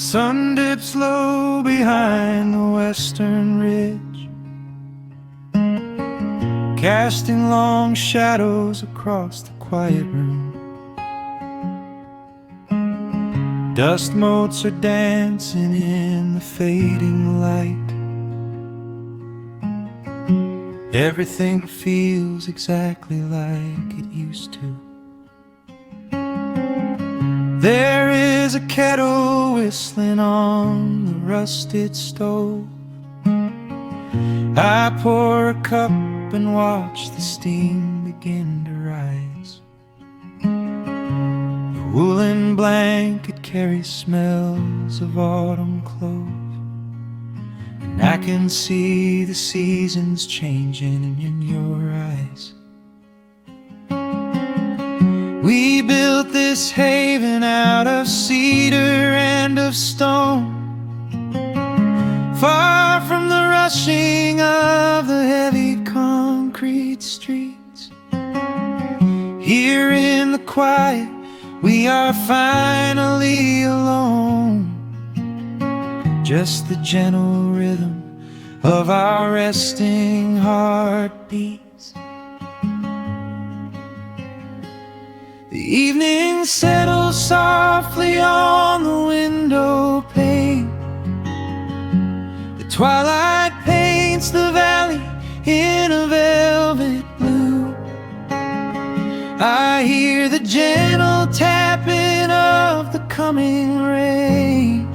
sun dips low behind the western ridge, casting long shadows across the quiet room. Dust motes are dancing in the fading light. Everything feels exactly like it used to. There is a kettle whistling on the rusted stove. I pour a cup and watch the steam begin to rise. The woolen blanket carries smells of autumn clothes, and I can see the seasons changing in your eyes. We built this haven out of cedar and of stone, far from the rushing of the heavy concrete streets. Here in the quiet, we are finally alone. Just the gentle rhythm of our resting heartbeats. The evening settles softly on the window pane. The twilight paints the valley in a velvet blue. I hear the gentle tapping of the coming rain,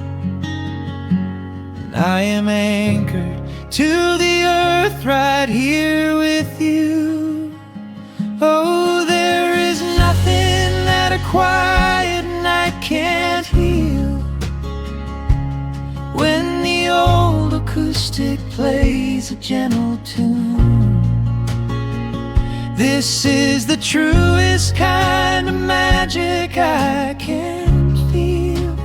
and I am anchored to the earth right here with you. Oh, there is nothing that a quiet night can't heal, when the old acoustic plays a gentle tune. This is the truest kind of magic I can feel,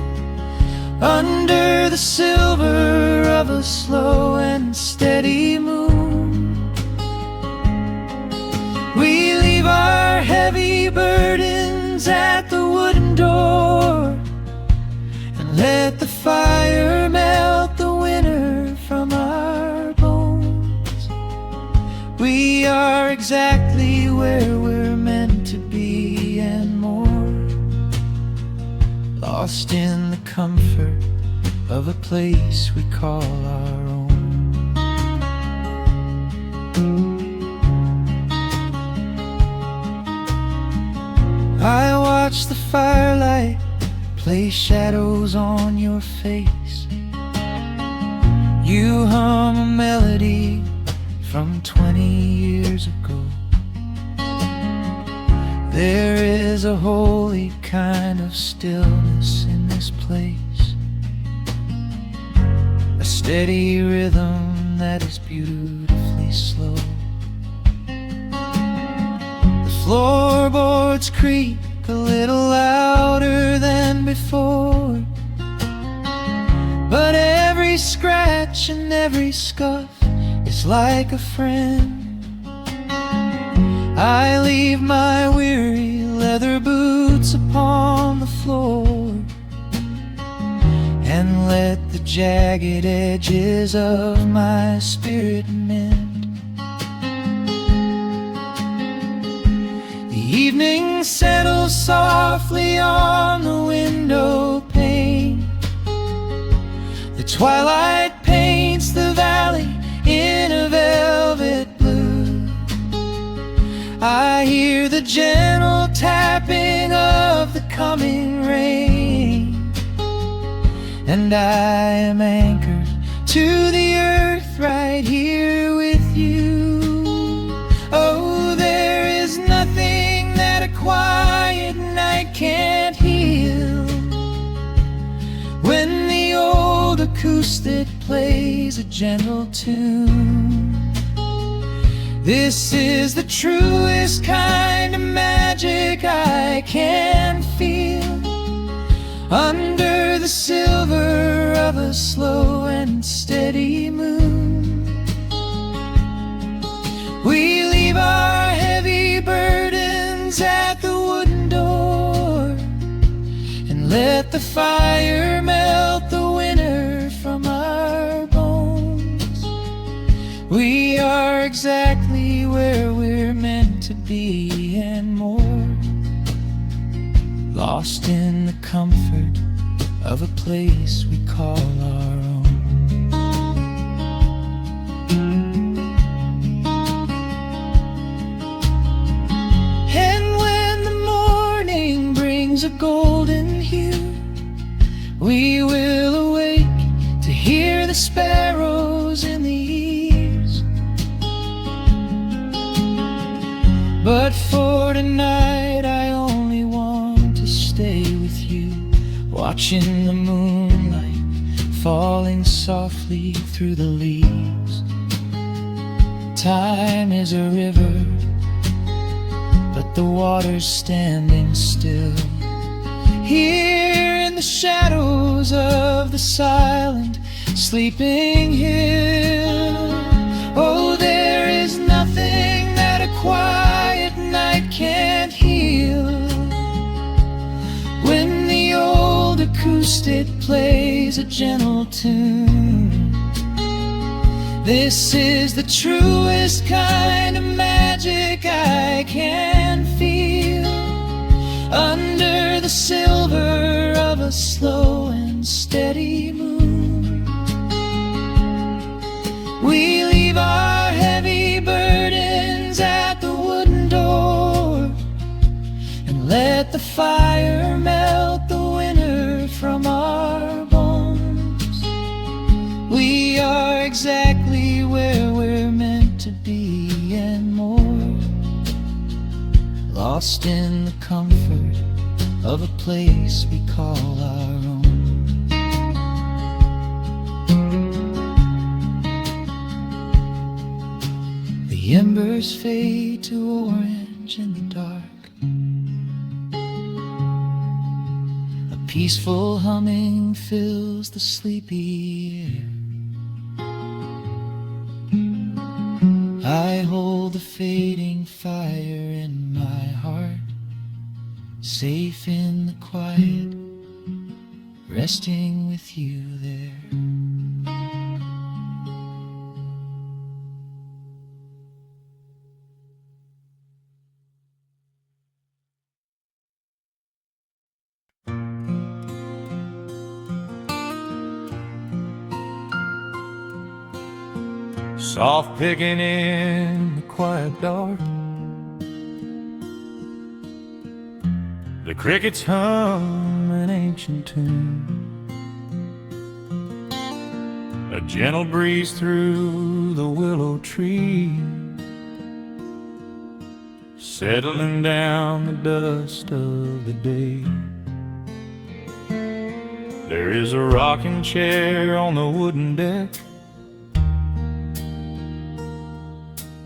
under the silver of a slow and steady moon. We leave our heavy burdens at the wooden door, and let the fire melt the winter from our bones. We are exactly where we're meant to be and more, lost in the comfort of a place we call our own. I watch the firelight play shadows on your face. You hum a melody from 20 years ago. There is a holy kind of stillness in this place, a steady rhythm that is beautifully slow. The floorboards creak a little louder than before, but every scratch and every scuff is like a friend. I leave my weary leather boots upon the floor, and let the jagged edges of my spirit mend. The evening settles softly on the window pane. The twilight paints the valley in a velvet blue. I hear the gentle tapping of the coming rain, and I am anchored to the earth right here with you. Oh, there is nothing that a quiet night can't heal, when the old acoustic plays a gentle tune. This is the truest kind of magic I can feel, under the silver of a slow and steady moon. We leave our heavy burdens at the wooden door, and let the fire melt the where we're meant to be and more, lost in the comfort of a place we call our own. And when the morning brings a golden hue, we will awake to hear the sparrows in the eaves. But for tonight I only want to stay with you, watching the moonlight falling softly through the leaves. Time is a river, but the water's standing still. Here in the shadows of the silent, sleeping hill. Oh, there is nothing that a quiet night can't heal. When the old acoustic plays a gentle tune, this is the truest kind of magic I can feel. Under the silver of a slow and steady moon, we leave our heavy burdens at the wooden door and let the fire melt the winter from our bones. We are exactly where we're meant to be and more, lost in the comfort of a place we call our own. The embers fade to orange in the dark. A peaceful humming fills the sleepy air. I hold the fading fire in my heart, safe in the quiet, resting with you there. Soft picking in the quiet dark, the crickets hum an ancient tune. A gentle breeze through the willow tree, settling down the dust of the day. There is a rocking chair on the wooden deck,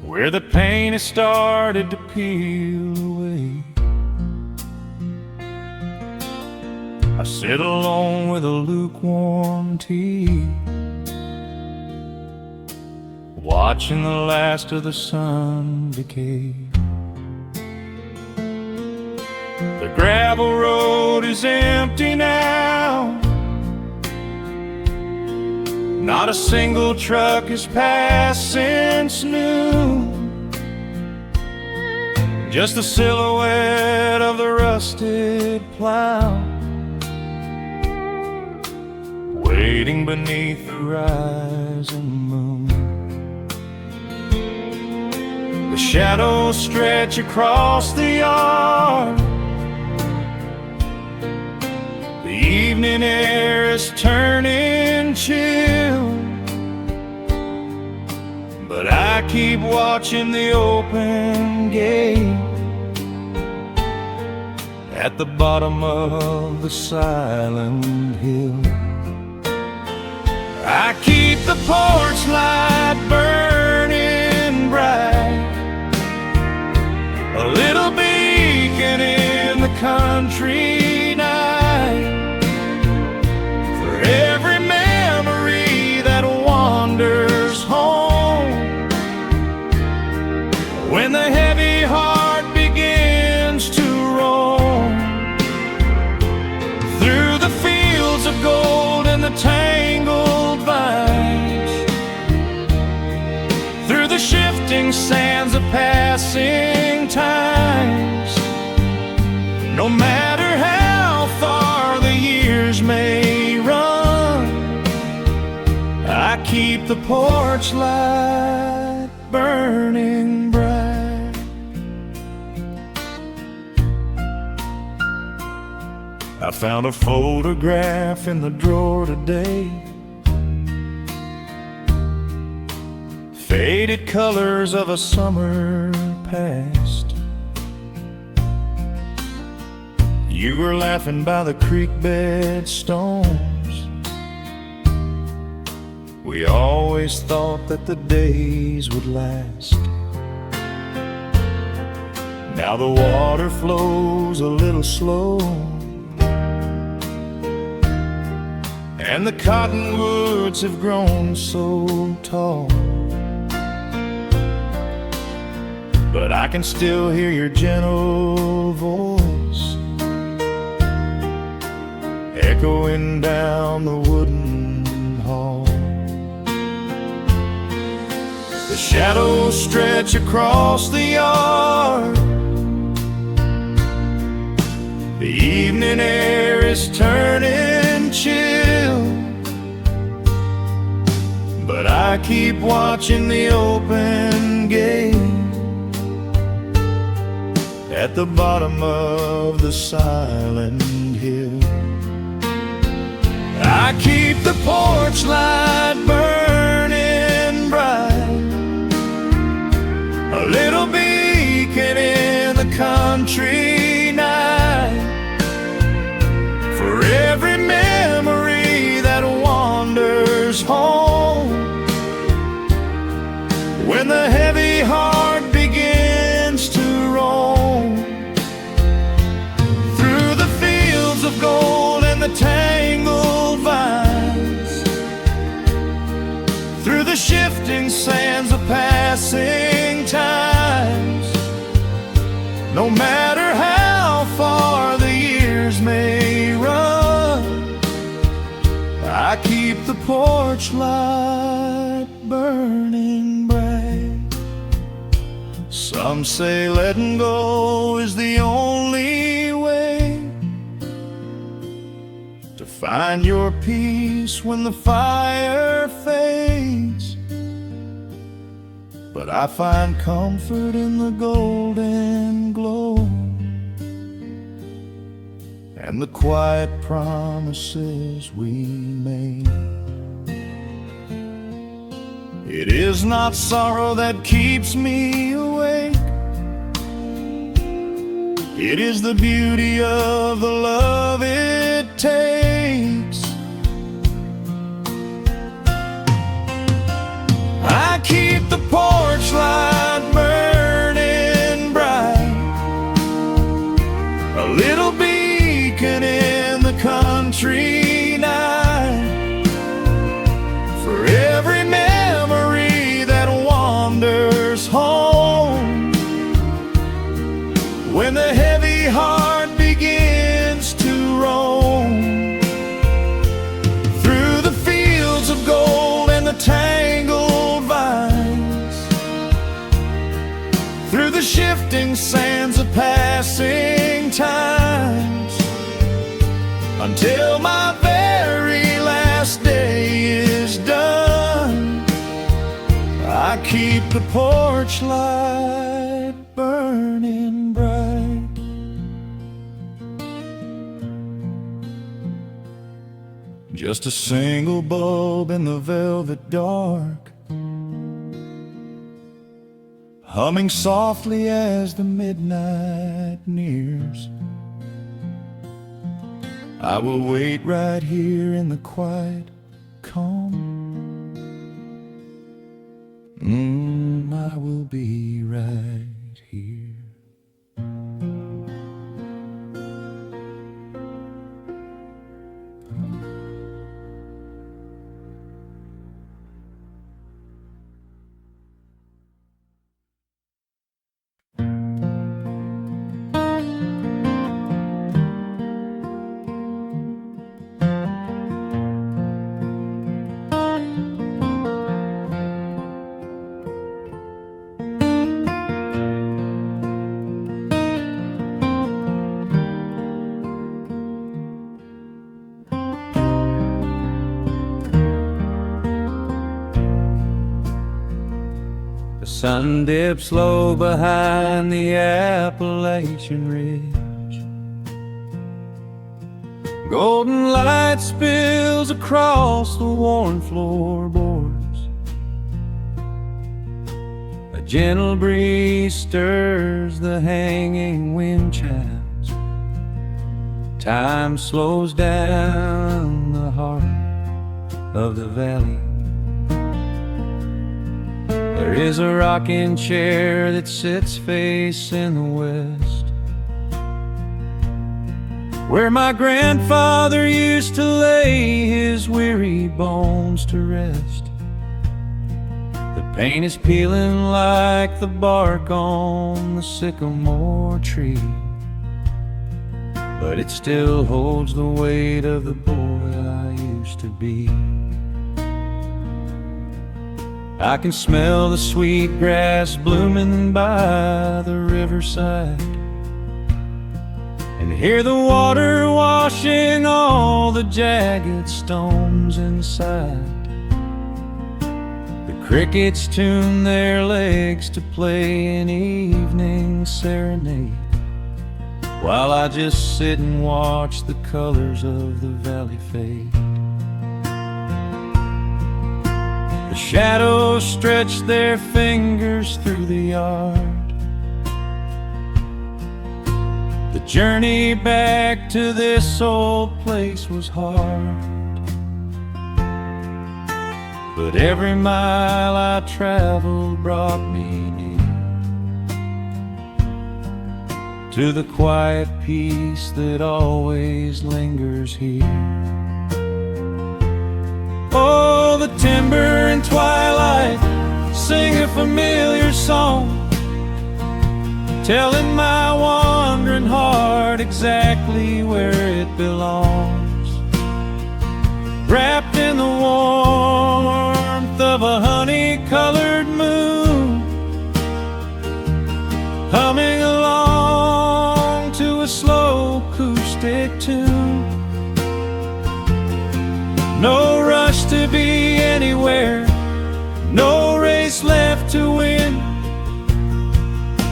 where the paint has started to peel away. I sit alone with a lukewarm tea, watching the last of the sun decay. The gravel road is empty now, not a single truck has passed since noon. Just the silhouette of the rusted plow, waiting beneath the rising moon. The shadows stretch across the yard, the evening air is turning chill, but I keep watching the open gate at the bottom of the silent hill. I keep the porch light burning bright, a little beacon in the country night, for every memory that wanders home. When the heavy heart begins to roam through the fields of gold and the tangled vines, through the shifting sands of passing times. No matter how far the years may run, I keep the porch light burning bright. I found a photograph in the drawer today, faded colors of a summer past. You were laughing by the creek bed stones. We always thought that the days would last. Now the water flows a little slow, and the cottonwoods have grown so tall. But I can still hear your gentle voice echoing down the wooden hall. The shadows stretch across the yard. The evening air is turning chill, but I keep watching the open gate at the bottom of the silent hill. I keep the porch light burning bright, a little beacon in the country night, for every memory that wanders home. When the heavy heart begins to roam through the fields of gold and the tangled vines, through the shifting sands of passing times, no matter how far the years may run, I keep the porch light burning bright. Some say letting go is the only way to find your peace when the fire fades, but I find comfort in the golden glow and the quiet promises we made. It is not sorrow that keeps me awake, it is the beauty of the love it takes. I keep the porch light burning bright, a little beacon in the country night, for every memory that wanders home. When the heavy heart begins to roam through the fields of gold and the tangled vines, through the shifting sands of passing times, until my very last day is done, I keep the porch light burning bright. Just a single bulb in the velvet dark, humming softly as the midnight nears. I will wait right here in the quiet calm. I will be right here. sun dips low behind the Appalachian Ridge. Golden light spills across the worn floorboards. A gentle breeze stirs the hanging wind chimes. Time slows down the heart of the valley. There is a rocking chair that sits facing the west, where my grandfather used to lay his weary bones to rest. The paint is peeling like the bark on the sycamore tree, but it still holds the weight of the boy I used to be. I can smell the sweet grass blooming by the riverside, and hear the water washing all the jagged stones inside. The crickets tune their legs to play an evening serenade, while I just sit and watch the colors of the valley fade. The shadows stretch their fingers through the yard. The journey back to this old place was hard, but every mile I traveled brought me near to the quiet peace that always lingers here. Oh, the timber and twilight sing a familiar song, telling my wandering heart exactly where it belongs. Wrapped in the warmth of a honey-colored moon, humming along to a slow acoustic tune. No rush to be anywhere, no race left to win,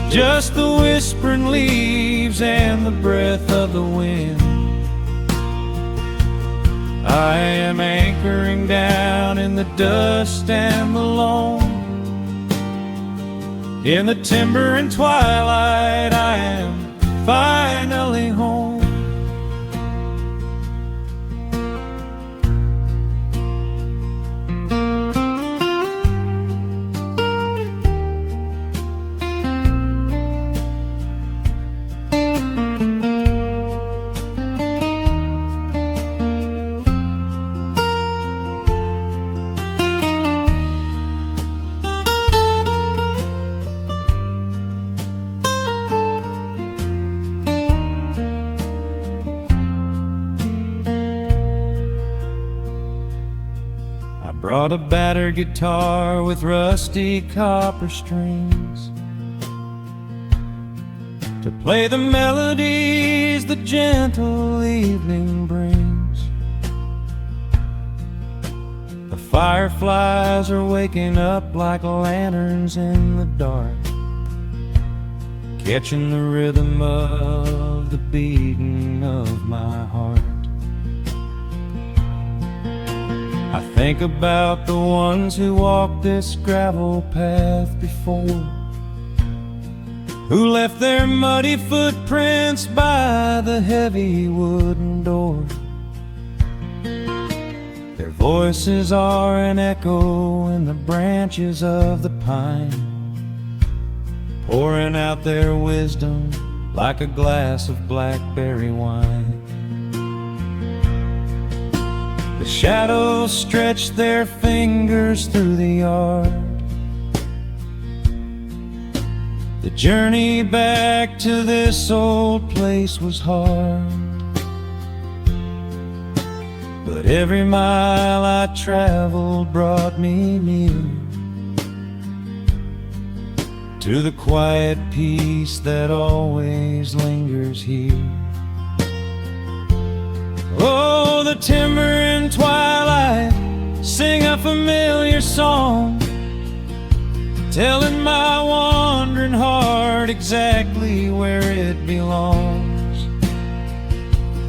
just the whispering leaves and the breath of the wind. I am anchoring down in the dust and the loam. In the timber and twilight I am finally home. Brought a battered guitar with rusty copper strings to play the melodies the gentle evening brings. The fireflies are waking up like lanterns in the dark, catching the rhythm of the beating of my heart. I think about the ones who walked this gravel path before, who left their muddy footprints by the heavy wooden door. Their voices are an echo in the branches of the pine, pouring out their wisdom like a glass of blackberry wine. The shadows stretch their fingers through the yard. The journey back to this old place was hard, but every mile I traveled brought me near to the quiet peace that always lingers here. Oh, the timber and twilight sing a familiar song, telling my wandering heart exactly where it belongs.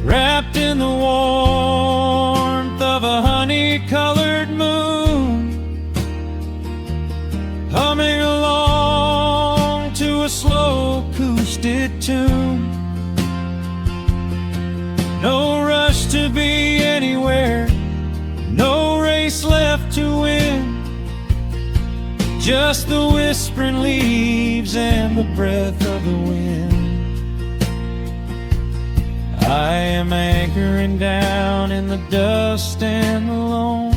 Wrapped in the warmth of a honey-colored moon, humming along to a slow acoustic tune. No rush to be anywhere, no race left to win, just the whispering leaves and the breath of the wind. I am anchoring down in the dust and the loam.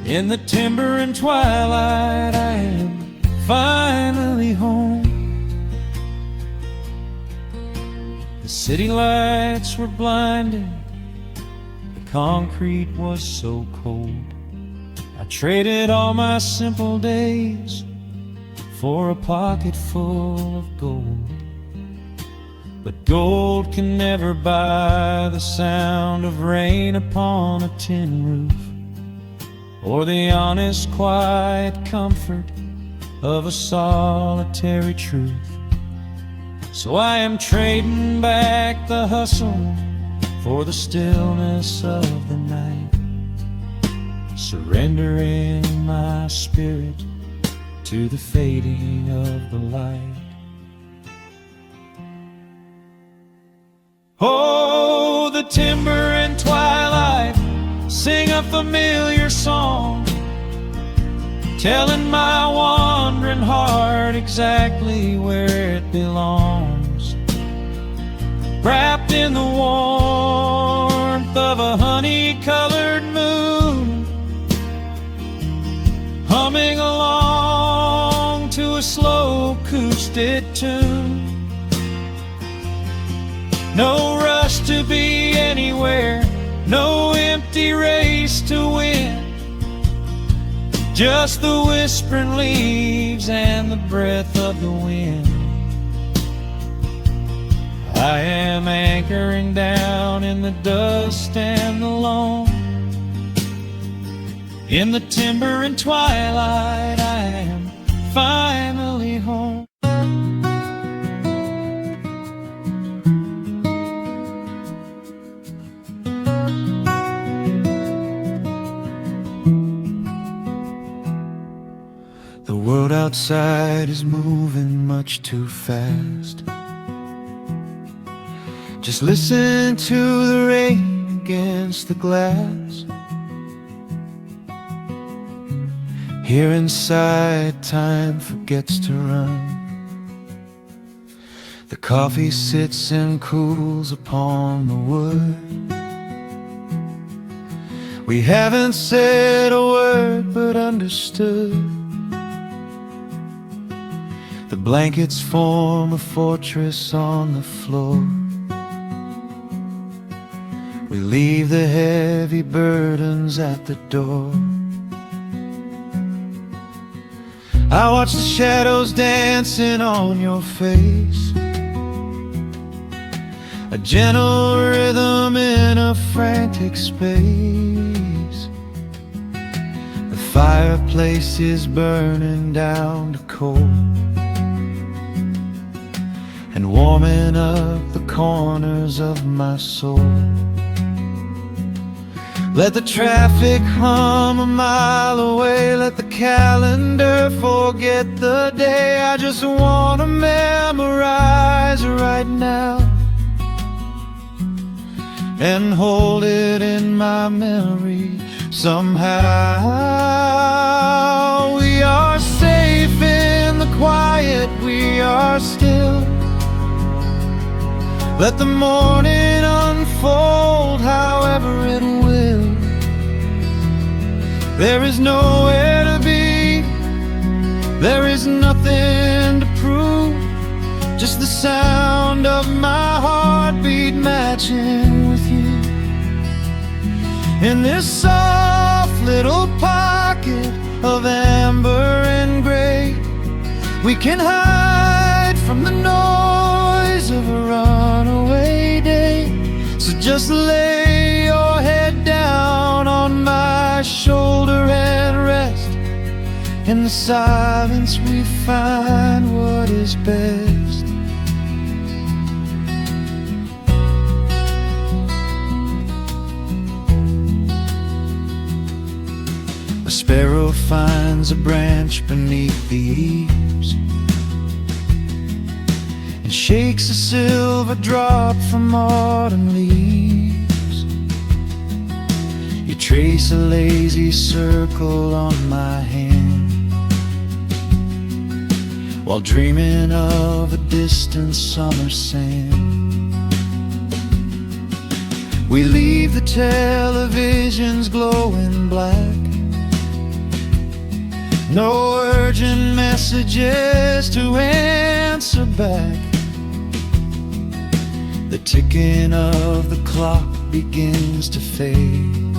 In the timber and twilight, I am finally home. The city lights were blinding, the concrete was so cold. I traded all my simple days for a pocket full of gold. But gold can never buy the sound of rain upon a tin roof, or the honest, quiet comfort of a solitary truth. So I am trading back the hustle for the stillness of the night, surrendering my spirit to the fading of the light. Oh, the timber and twilight sing a familiar song, telling my wandering heart exactly where it belongs. Wrapped in the warmth of a honey-colored moon, humming along to a slow acoustic tune. No rush to be anywhere, no empty race to win, just the whispering leaves and the breath of the wind. I am anchoring down in the dust and the loam. In the timber and twilight, I am finally home. The world outside is moving much too fast. Just listen to the rain against the glass. Here inside, time forgets to run. The coffee sits and cools upon the wood. We haven't said a word but understood. The blankets form a fortress on the floor. We leave the heavy burdens at the door. I watch the shadows dancing on your face, a gentle rhythm in a frantic space. The fireplace is burning down to coal and warming up the corners of my soul. Let the traffic hum a mile away, let the calendar forget the day. I just wanna memorize right now and hold it in my memory somehow. We are safe in the quiet, we are still. Let the morning unfold however it will. There is nowhere to be, there is nothing to prove, just the sound of my heartbeat matching with you. In this soft little pocket of amber and gray, we can hide from the noise of a runaway day. So just lay your head down on my shoulder and rest, In the silence we find what is best. A sparrow finds a branch beneath the eaves and shakes a silver drop from autumn leaves. You trace a lazy circle on my hand while dreaming of a distant summer sand. We leave the televisions glowing black, no urgent messages to answer back. The ticking of the clock begins to fade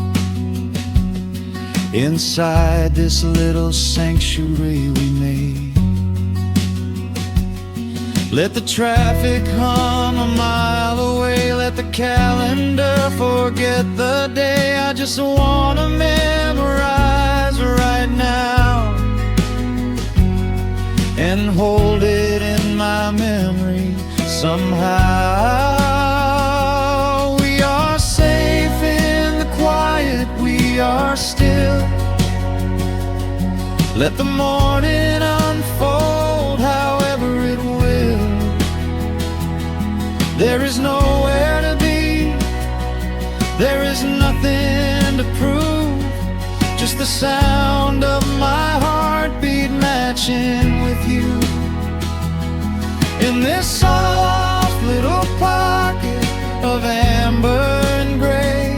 inside this little sanctuary we made. Let the traffic hum a mile away, let the calendar forget the day. I just wanna memorize right now and hold it in my memory somehow. We are safe in the quiet, we are still. Let the morning unfold however it will. There is nowhere to be, there is nothing to prove, just the sound of my heartbeat matching with you. In this soft little pocket of amber and gray,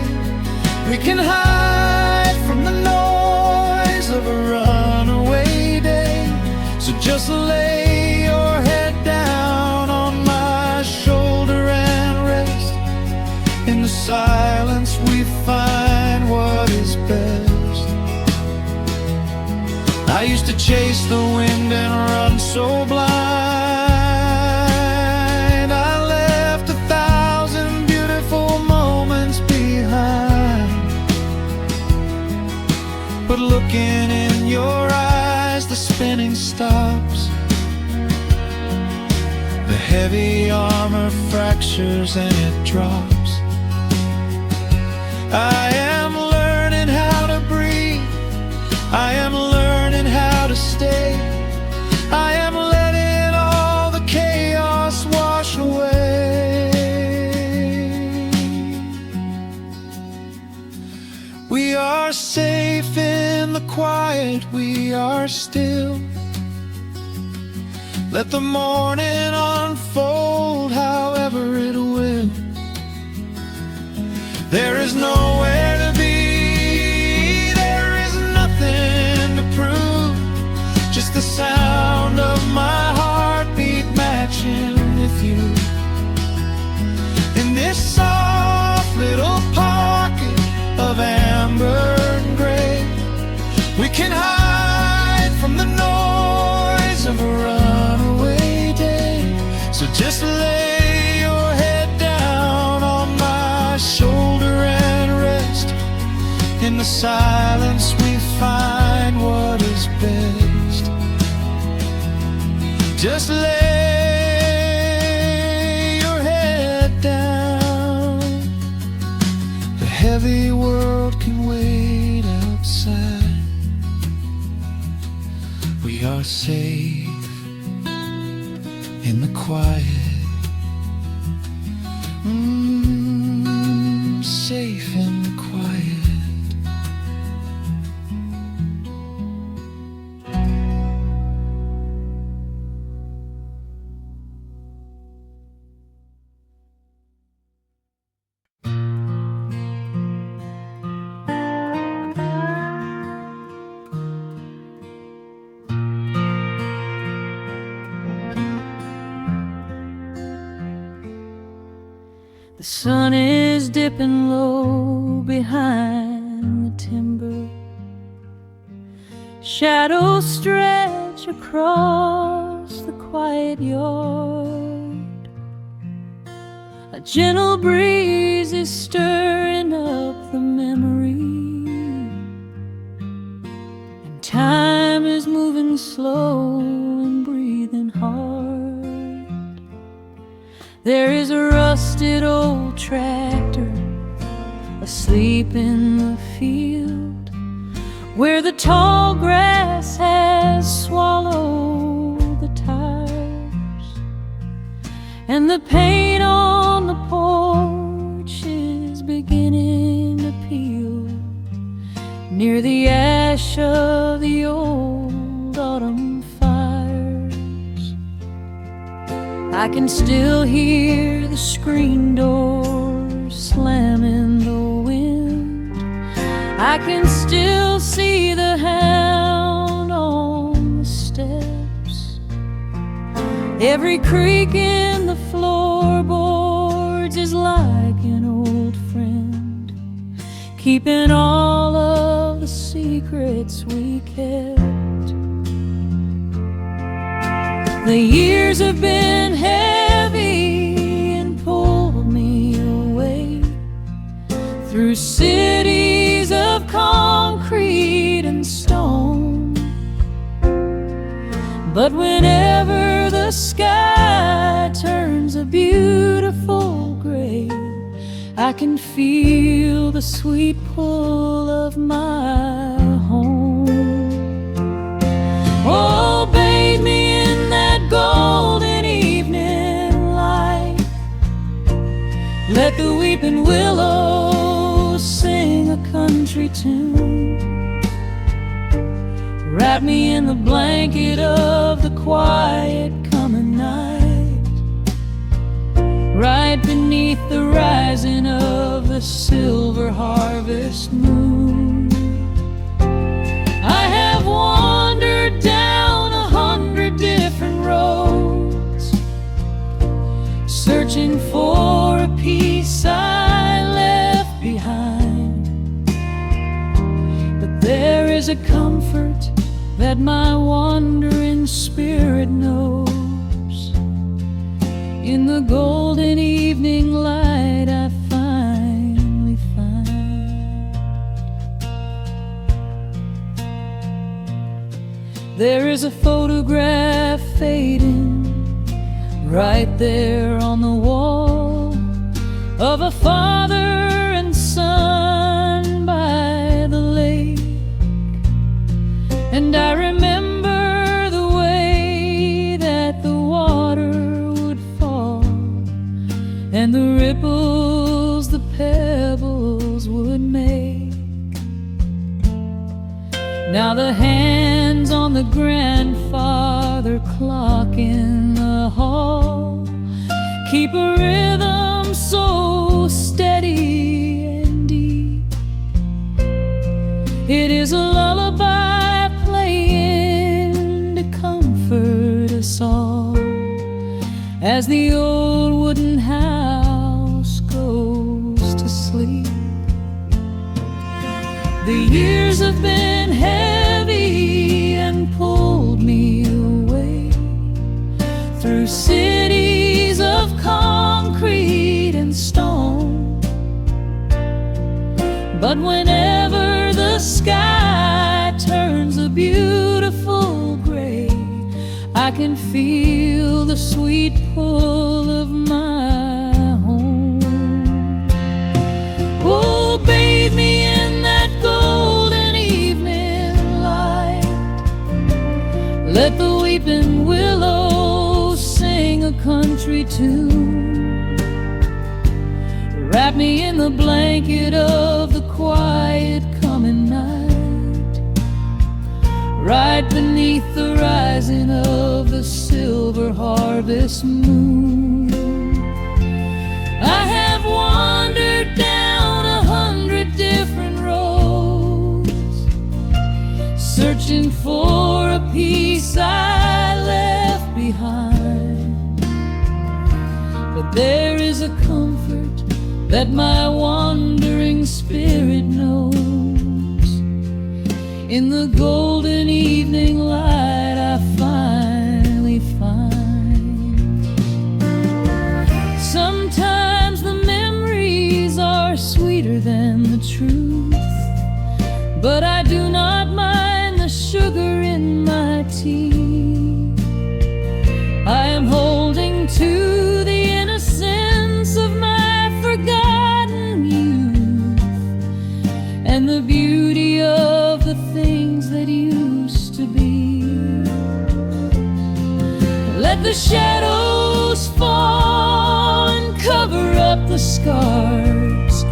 we can hide from the noise of a runaway day. So just lay your head down on my shoulder and rest. In the silence we find what is best. I used to chase the wind and run so blind. I left 1,000 beautiful moments behind. But looking in your eyes, the spinning stops. The heavy armor fractures and it drops. I am learning how to breathe, I am learning how to stay. I am letting all the chaos wash away. We are safe in the quiet, we are still. Let the morning unfold however it will. There is nowhere to be, there is nothing to prove, just the sound of my heartbeat matching with you. In this soft little pocket of amber and gray, we can hide from the noise of a runaway day. So just lay your head down on my shoulder and rest. In the silence we find what is best. Just lay your head down. The heavy world can wait outside. We are safe in the quiet. Safe in the quiet. The sun is dipping low behind the timber. Shadows stretch across the quiet yard. A gentle breeze is stirring up the memory, and time is moving slow and breathing hard. There is a rusted old tractor asleep in the field, where the tall grass has swallowed the tires, and the paint on the porch is beginning to peel near the ash of the old autumn fires. I can still hear the screen door slam in the wind. I can still see the hound on the steps. Every creak in the floorboards is like an old friend, keeping all of the secrets we kept. The years have been heavy and pulled me away through cities of concrete and stone. But whenever the sky turns a beautiful gray, I can feel the sweet pull of my home. Oh, bathe me in that golden evening light. Let the weeping willows sing a country tune. Wrap me in the blanket of the quiet coming night, right beneath the rising of the silver harvest moon. I have wandered down 100 different roads, searching for a piece I left behind. But there is a comfort that my wandering spirit knows. In the golden evening light I finally find. There is a photograph fading right there on the wall, of a father and son by the lake. And I remember the way that the water would fall, and the ripples the pebbles would make. Now the hands on the grandfather clock in the hall keep a rhythm so steady and deep. It is a lullaby playing to comfort us all as the old wooden house goes to sleep. The years have been heavy and pulled me away through cities of concrete and stone. But whenever the sky turns a beautiful gray, I can feel the sweet pull of my home. Oh, bathe me in that golden evening light. Let the weeping willows sing a country tune. Wrap me in the blanket of the quiet coming night, right beneath the rising of the silver harvest moon. I have wandered down 100 different roads, searching for a piece I left behind. But there is a comfort that my wandering spirit knows. In the golden evening light I finally find. Sometimes the memories are sweeter than the truth, but I do not mind the sugar in my tea. the shadows fall and cover up the scars,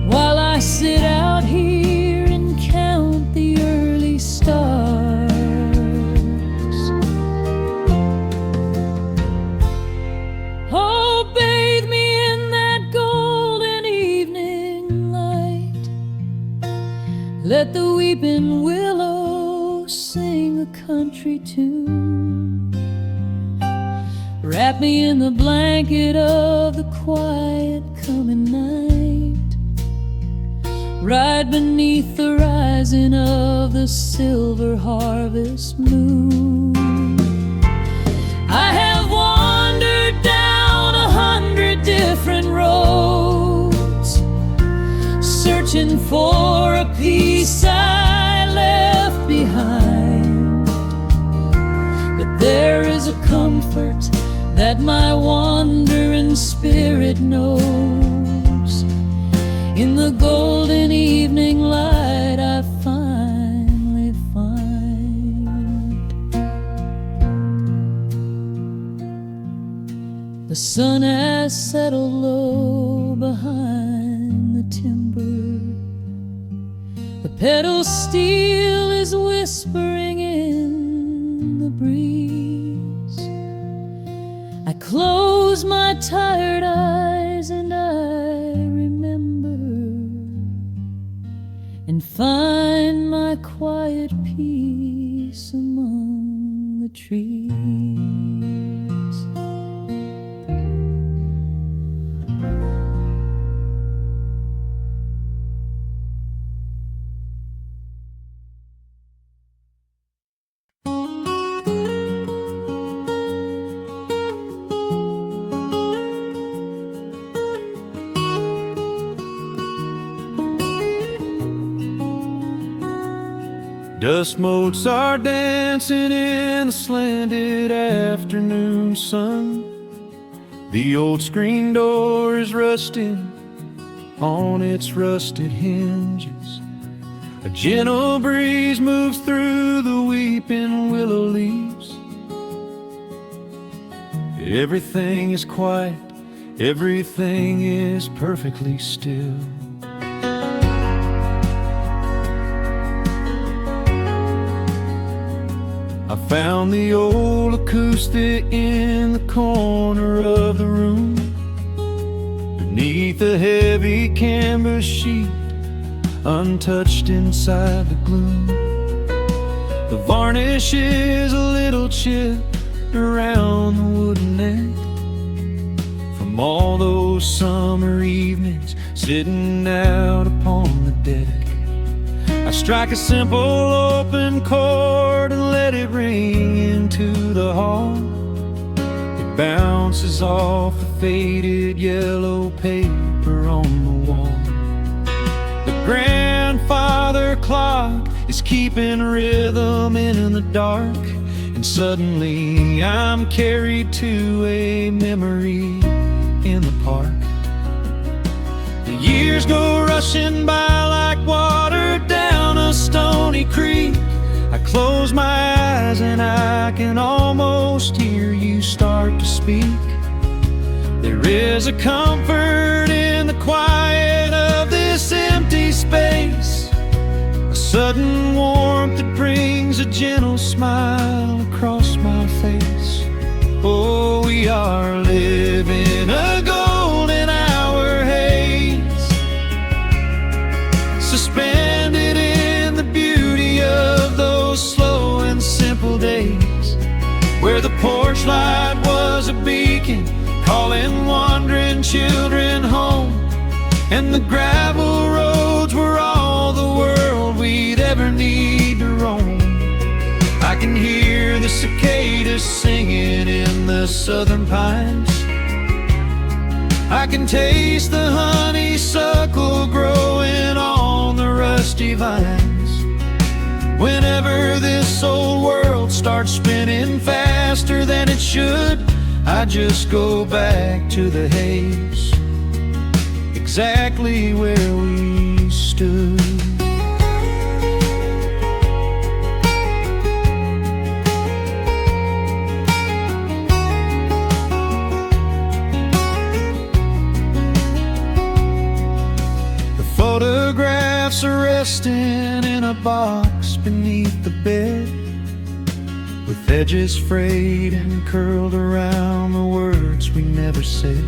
while I sit out here and count the early stars. Oh, bathe me in that golden evening light. Let the weeping willow sing a country tune. Wrap me in the blanket of the quiet coming night, right beneath the rising of the silver harvest moon. I have wandered down 100 different roads, searching for a piece I left behind. But there is a comfort that my wandering spirit knows. In the golden evening light I finally find. The sun has settled low behind the timber. The pedal steel is whispering in the breeze. I close my tired eyes and I remember, and find my quiet peace among the trees. Dust motes are dancing in the slanted afternoon sun. The old screen door is rusting on its rusted hinges. A gentle breeze moves through the weeping willow leaves. Everything is quiet, everything is perfectly still. I found the old acoustic in the corner of the room, beneath a heavy canvas sheet, untouched inside the gloom. The varnish is a little chipped around the wooden neck, from all those summer evenings sitting out upon the deck. I strike a simple open chord and let it ring into the hall. It bounces off the faded yellow paper on the wall. The grandfather clock is keeping rhythm in the dark, and suddenly I'm carried to a memory in the park. The years go rushing by like water down a stony creek. I close my eyes and I can almost hear you start to speak. There is a comfort in the quiet of this empty space, a sudden warmth that brings a gentle smile across my face. Oh, we are living a golden hour haze, suspended in the beauty of those slow and simple days, where the porch light was a beacon calling wandering children home, and the gravel roads were all the world we'd ever need to roam. I can hear the cicadas singing in the southern pines. I can taste the honeysuckle growing on the rusty vines. Whenever this old world starts spinning faster than it should, I just go back to the haze, exactly where we stood. thoughts are resting in a box beneath the bed, with edges frayed and curled around the words we never said.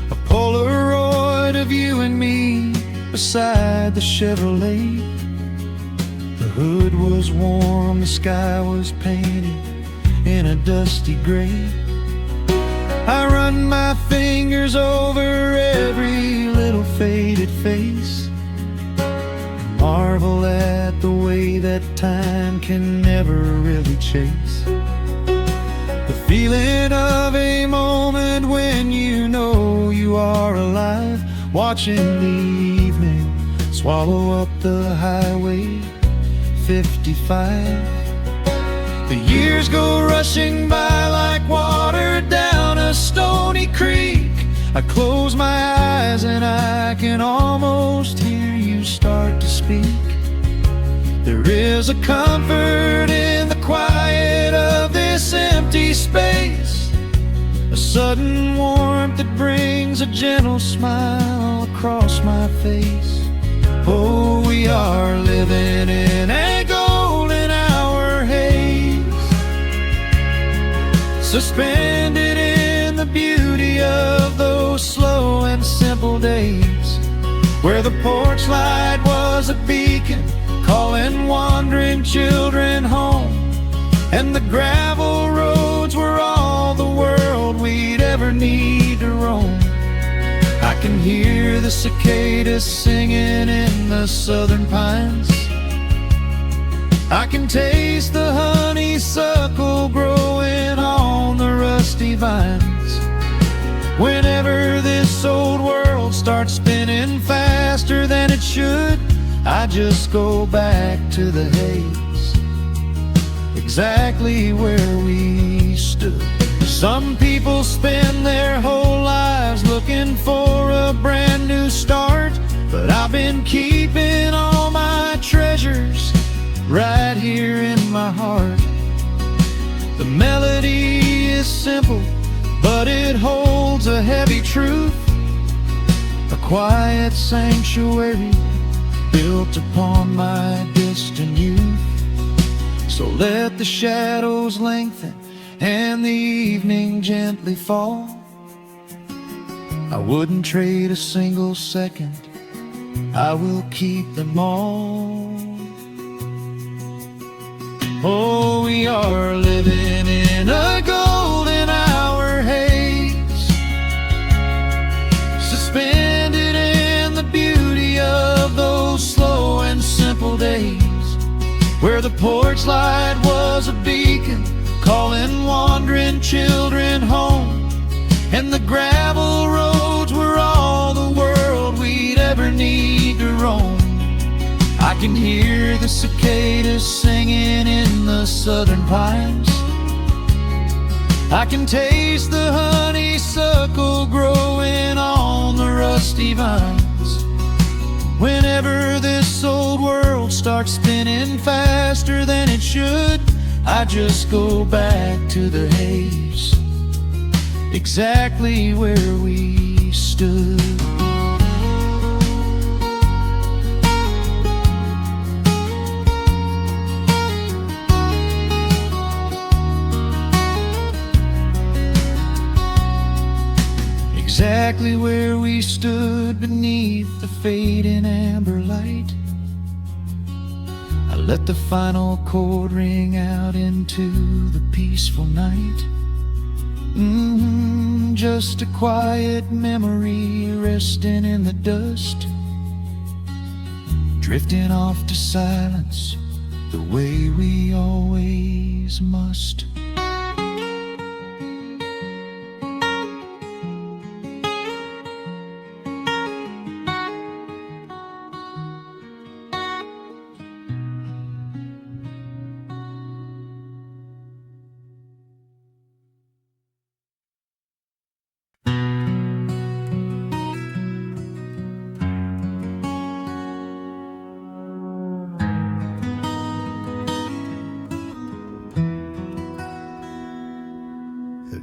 A Polaroid of you and me beside the Chevrolet. The hood was warm, the sky was painted in a dusty gray. I run my fingers over every little faded face, marvel at the way that time can never really chase. The feeling of a moment when you know you are alive, watching the evening swallow up the highway 55. The years go rushing by like water down a stony creek. I close my eyes and I can almost hear you start to speak. There is a comfort in the quiet of this empty space, a sudden warmth that brings a gentle smile across my face. Oh, we are living in a golden hour haze, suspended in the beauty of those slow and simple days, where the porch light was a beacon calling wandering children home, and the gravel roads were all the world we'd ever need to roam. I can hear the cicadas singing in the southern pines. I can taste the honeysuckle growing on the rusty vines. Whenever this old world starts spinning faster than it should, I just go back to the haze, exactly where we stood. Some people spend their whole lives looking for a brand new start, but I've been keeping all my treasures right here in my heart. The melody is simple, but it holds a heavy truth, a quiet sanctuary built upon my distant youth. So let the shadows lengthen and the evening gently fall. I wouldn't trade a single second, I will keep them all. Oh, we are living in a golden hour haze, suspended in the beauty of those slow and simple days, where the porch light was a beacon calling wandering children home, and the gravel roads were all the world we'd ever need to roam. I can hear the cicadas singing in the southern pines. I can taste the honeysuckle growing on the rusty vines. Whenever this old world starts spinning faster than it should, I just go back to the haze, exactly where we stood. Exactly where we stood beneath the fading amber light. I let the final chord ring out into the peaceful night. Just a quiet memory resting in the dust, drifting off to silence the way we always must.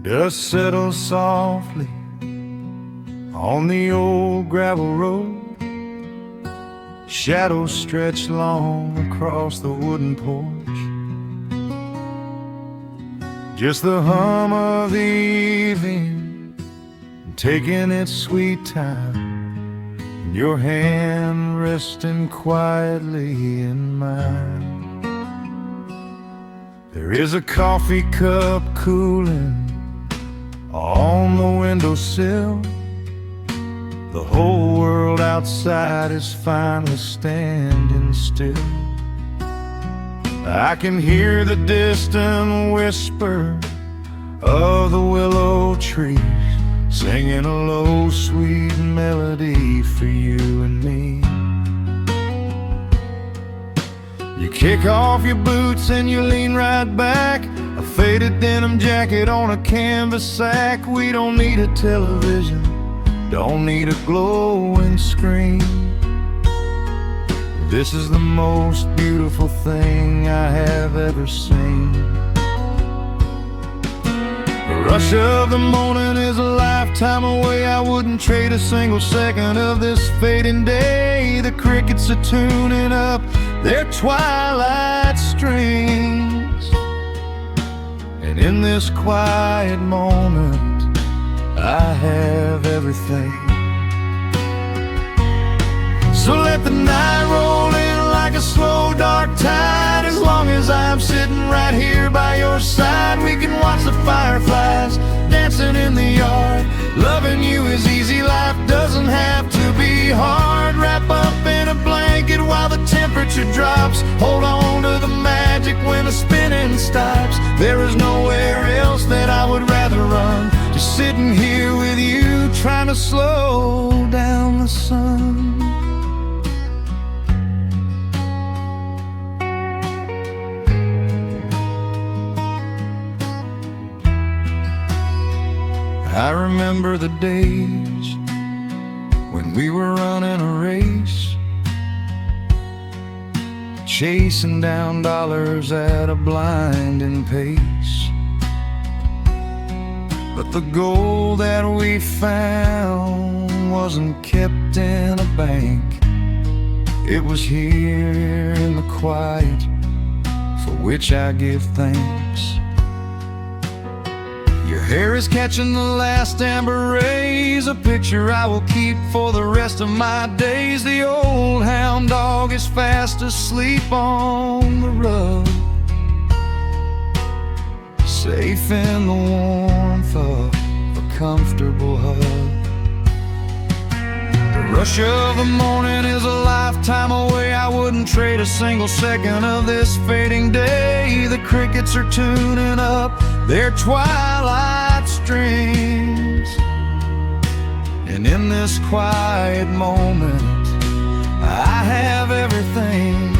Dust settles softly on the old gravel road. Shadows stretch long across the wooden porch. Just the hum of the evening, taking its sweet time, and your hand resting quietly in mine. There is a coffee cup cooling on the windowsill. The whole world outside is finally standing still. I can hear the distant whisper of the willow trees, singing a low, sweet melody for you and me. You kick off your boots and you lean right back, a faded denim jacket on a canvas sack. We don't need a television, don't need a glowing screen. This is the most beautiful thing I have ever seen. The rush of the morning is a lifetime away. I wouldn't trade a single second of this fading day. The crickets are tuning up their twilight strings, and in this quiet moment I have everything. So let the night roll in like a slow dark tide. As long as I'm sitting right here by your side, we can watch the fireflies dancing in the yard. Loving you is easy, life doesn't have to be hard. Wrap up in a blanket while the temperature drops. Hold on to the magic when the spinning stops. There is nowhere else that I would rather run, just sitting here with you, trying to slow down the sun. I remember the days when we were running a race, chasing down dollars at a blinding pace. But the gold that we found wasn't kept in a bank. It was here in the quiet, for which I give thanks. Your hair is catching the last amber rays, a picture I will keep for the rest of my days. The old hound dog is fast asleep on the rug, safe in the warmth of a comfortable hug. The rush of the morning is a lifetime away. I wouldn't trade a single second of this fading day. The crickets are tuning up their twilight strings, and in this quiet moment I have everything.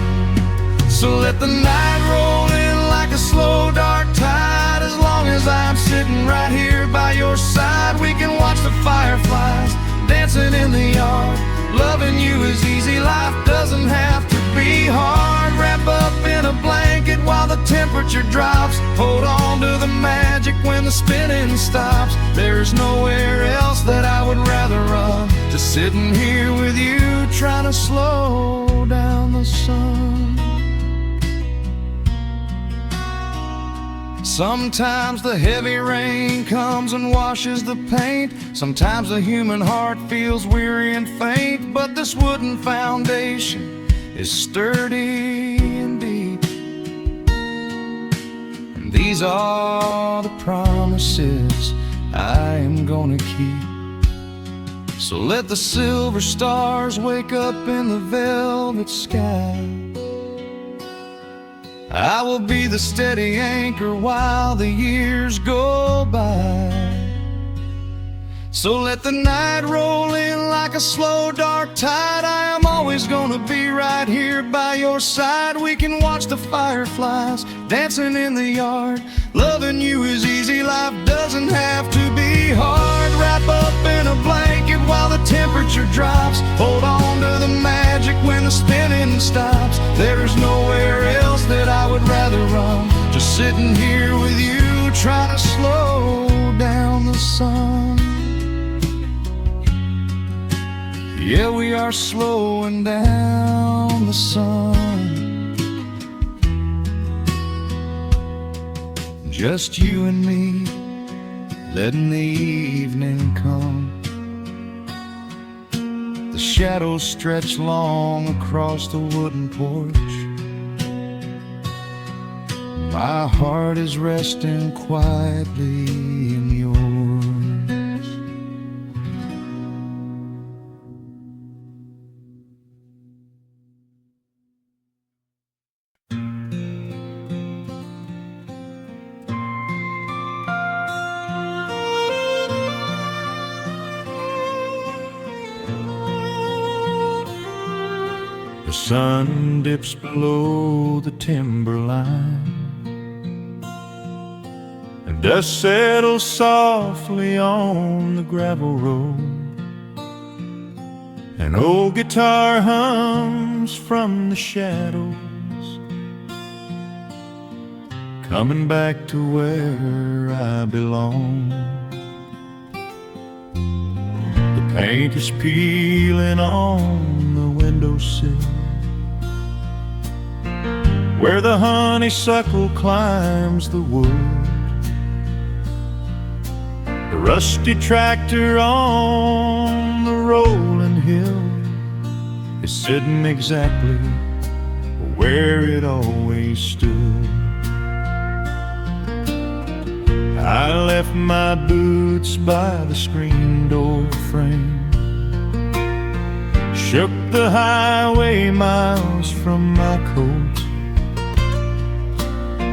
So let the night roll in like a slow dark tide. As long as I'm sitting right here by your side, we can watch the fireflies dancing in the yard. Loving you is easy, life doesn't have to be hard. Wrap up in a blanket while the temperature drops. Hold on to the magic when the spinning stops. There's nowhere else that I would rather run, just sitting here with you, trying to slow down the sun. Sometimes the heavy rain comes and washes the paint. Sometimes the human heart feels weary and faint. But this wooden foundation is sturdy and deep, and these are the promises I am gonna keep. So let the silver stars wake up in the velvet sky. I will be the steady anchor while the years go by. So let the night roll in like a slow dark tide. I am always gonna be right here by your side. We can watch the fireflies dancing in the yard. Loving you is easy, life doesn't have to be hard. Wrap up in a blanket while the temperature drops. Hold on to the magic when the spinning stops. There's nowhere else that I would rather run, just sitting here with you, trying to slow down the sun. Yeah, we are slowing down the sun, just you and me, letting the evening come. The shadows stretch long across the wooden porch. My heart is resting quietly in yours. The sun dips below the timberline, and dust settles softly on the gravel road. An old guitar hums from the shadows, coming back to where I belong. The paint is peeling on the windowsill, where the honeysuckle climbs the wood. The rusty tractor on the rolling hill is sitting exactly where it always stood. I left my boots by the screen door frame, shook the highway miles from my coat.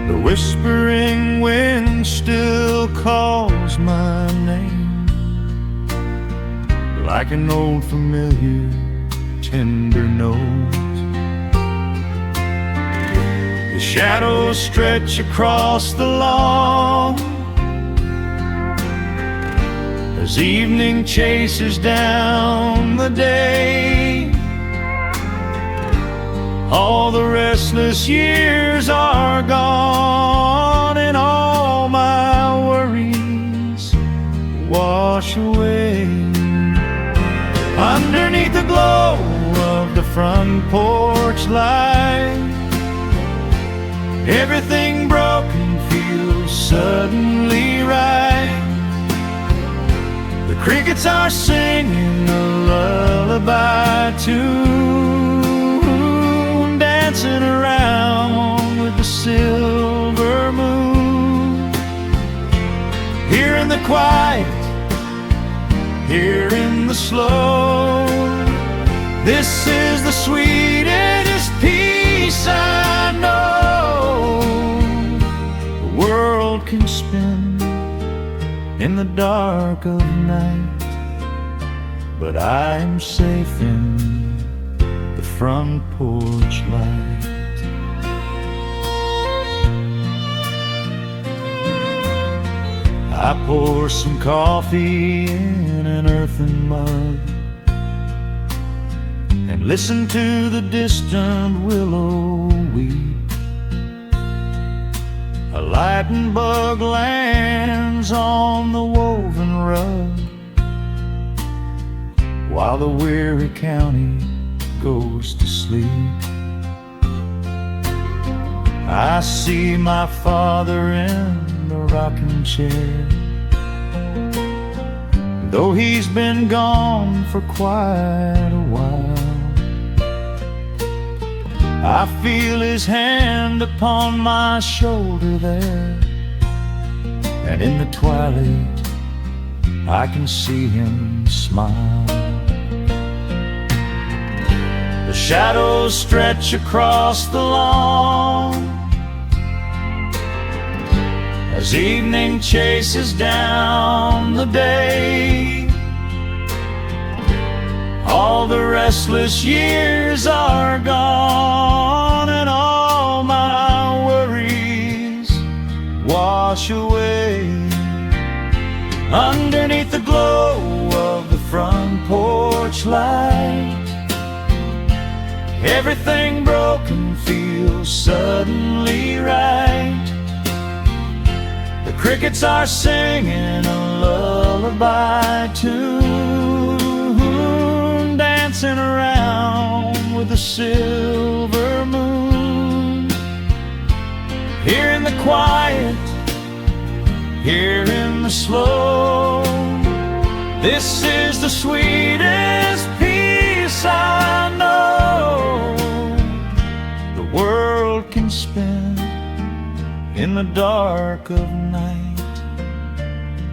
The whispering wind still calls my name, like an old familiar tender note. The shadows stretch across the lawn as evening chases down the day. All the restless years are gone, and all my worries wash away. Underneath the glow of the front porch light, everything broken feels suddenly right. The crickets are singing a lullaby tune, dancing around with the silver moon. Here in the quiet, here in the slow, this is the sweetest peace I know. The world can spin in the dark of night, but I'm safe in the front porch light. I pour some coffee in an earthen mug and listen to the distant willow weep. A lightning bug lands on the woven rug, while the weary county goes to sleep. I see my father in the rocking chair, though he's been gone for quite a while. I feel his hand upon my shoulder there, and in the twilight I can see him smile. The shadows stretch across the lawn as evening chases down the day. All the restless years are gone, and all my worries wash away. Underneath the glow of the front porch light, everything broken feels suddenly right. The crickets are singing a lullaby tune, dancing around with the silver moon. Here in the quiet, here in the slow, this is the sweetest peace I know the world can spend in the dark of night,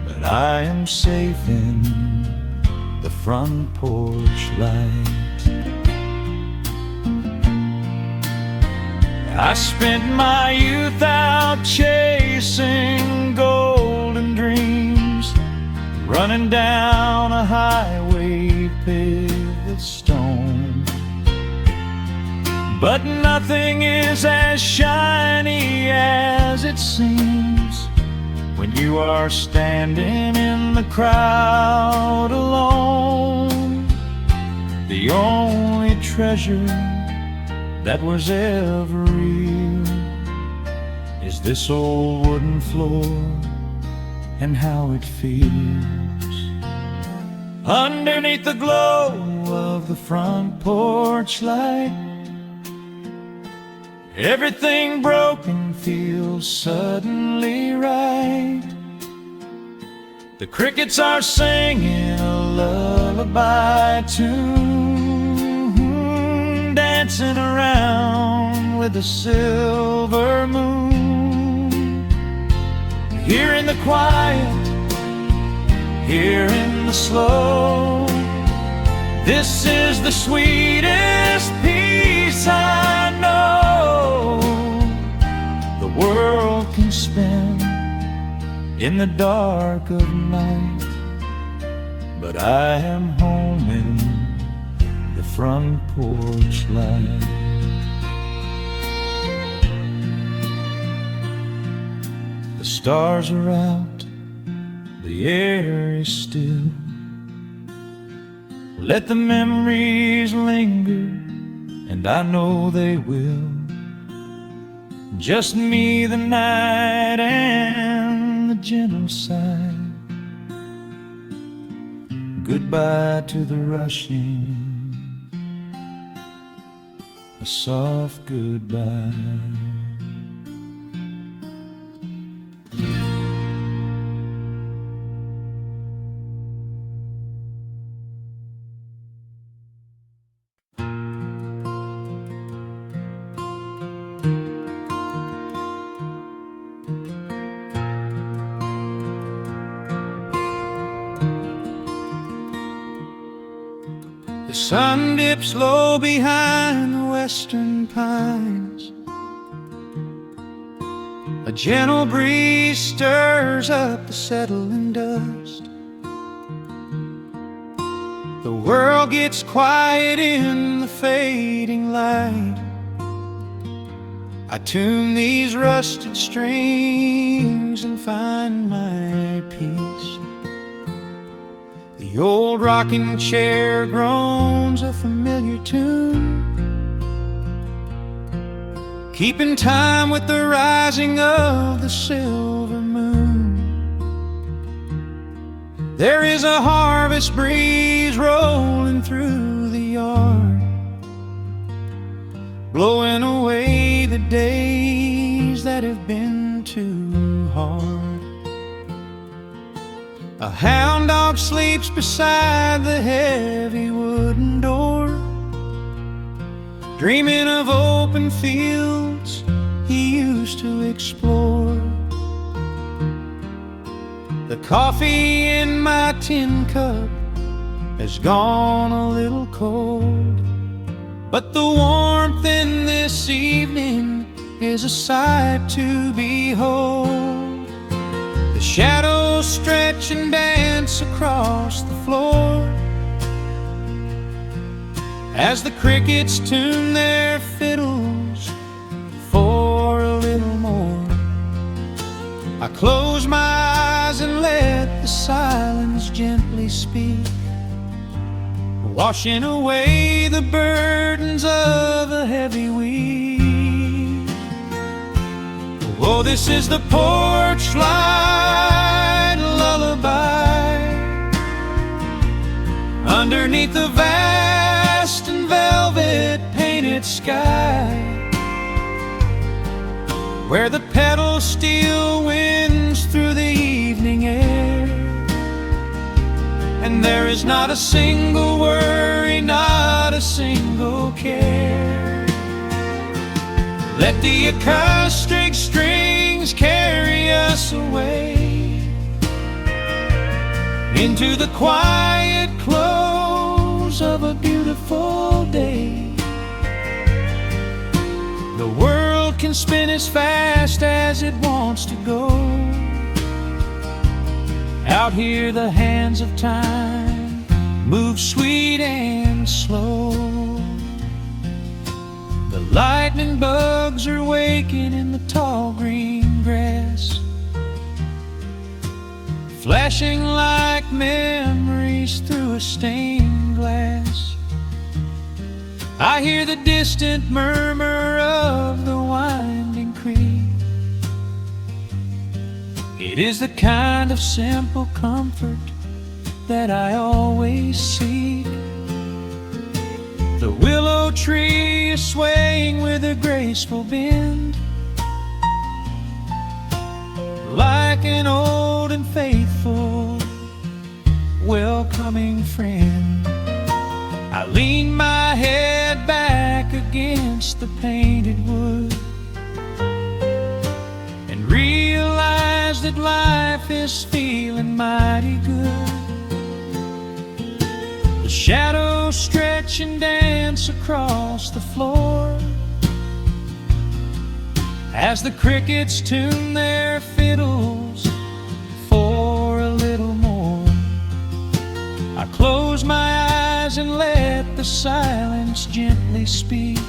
but I am safe in the front porch light. I spent my youth out chasing golden dreams, running down a highway paved with stone. But nothing is as shiny as it seems when you are standing in the crowd alone. The only treasure that was ever real is this old wooden floor and how it feels underneath the glow of the front porch light. Everything broken feels suddenly right. The crickets are singing a lullaby tune, dancing around with the silver moon. Here in the quiet, here in the slow, this is the sweetest peace I know the world can spend in the dark of night, but I am home in the front porch light. The stars are out, the air is still. Let the memories linger, and I know they will. Just me, the night, and the gentle sigh. Goodbye to the rushing, a soft goodbye. The sun dips low behind the western pines. A gentle breeze stirs up the settling dust. The world gets quiet in the fading light. I tune these rusted strings and find my peace. The old rocking chair groans a familiar tune, keeping time with the rising of the silver moon. There is a harvest breeze rolling through the yard, blowing away the days that have been too hard. A hound dog sleeps beside the heavy wooden door, dreaming of open fields he used to explore. The coffee in my tin cup has gone a little cold, but the warmth in this evening is a sight to behold. The shadows stretch and dance across the floor as the crickets tune their fiddles for a little more. I close my eyes and let the silence gently speak, washing away the burdens of a heavy week. Oh, this is the porch light lullaby underneath the vast painted sky, where the pedal steel winds through the evening air, and there is not a single worry, not a single care. Let the acoustic strings carry us away into the quiet close of a beautiful day. The world can spin as fast as it wants to go. Out here the hands of time move sweet and slow. The lightning bugs are waking in the tall green grass, flashing like memories through a stained glass. I hear the distant murmur of the winding creek. It is the kind of simple comfort that I always seek. The willow tree is swaying with a graceful bend, like an old and faithful welcoming friend. I lean my head back against the painted wood and realize that life is feeling mighty good. The shadows stretch and dance across the floor as the crickets tune their fiddles for a little more. I close my eyes and let the silence gently speak,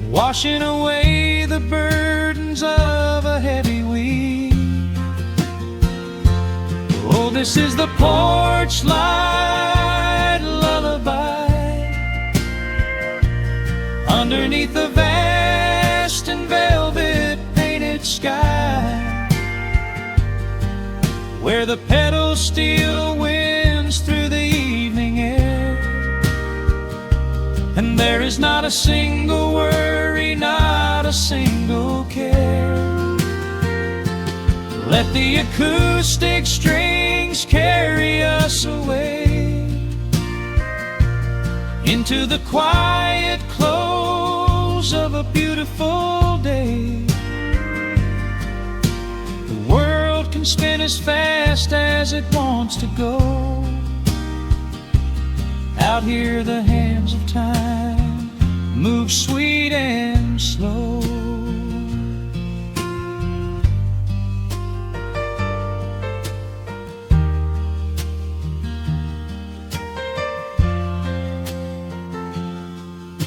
washing away the burdens of a heavy week. Oh, this is the porch light lullaby underneath the vast and velvet painted sky, where the pedal steel winds through the evening air, and there is not a single worry, not a single care. Let the acoustic strings carry us away into the quiet close of a beautiful day. The world can spin as fast as it wants to go. Out here the hands of time move sweet and slow.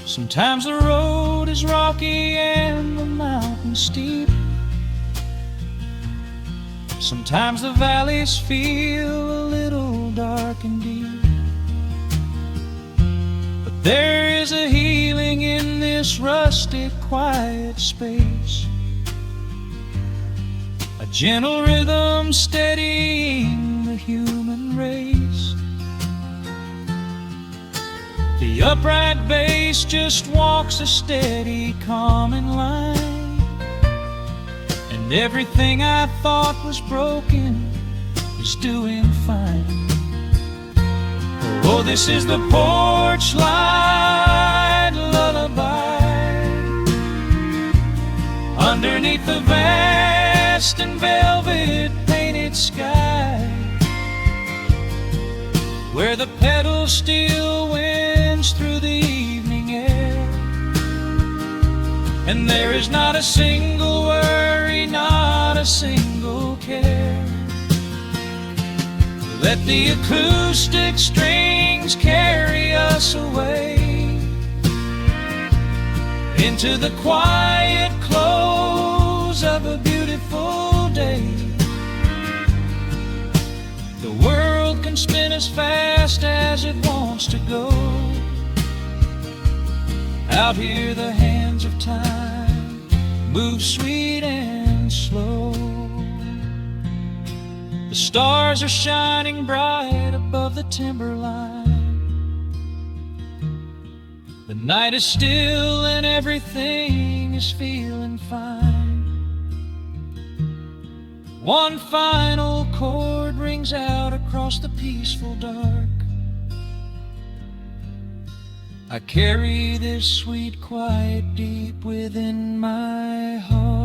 Sometimes the road is rocky and the mountain steep. Sometimes the valleys feel a little dark and deep. But there is a healing in this rustic, quiet space, a gentle rhythm steadying the human race. The upright bass just walks a steady, calming line, and everything I thought was broken is doing fine. Oh, this is the porch light lullaby underneath the vast and velvet painted sky, where the pedal steel winds through the evening air, and there is not a single worry, not a single care. Let the acoustic strings carry us away into the quiet close of a beautiful day. The world can spin as fast as it wants to go. Out here the hands of time move sweet and slow. The stars are shining bright above the timberline, The night is still and everything is feeling fine. One final chord rings out across the peaceful dark. I carry this sweet quiet deep within my heart.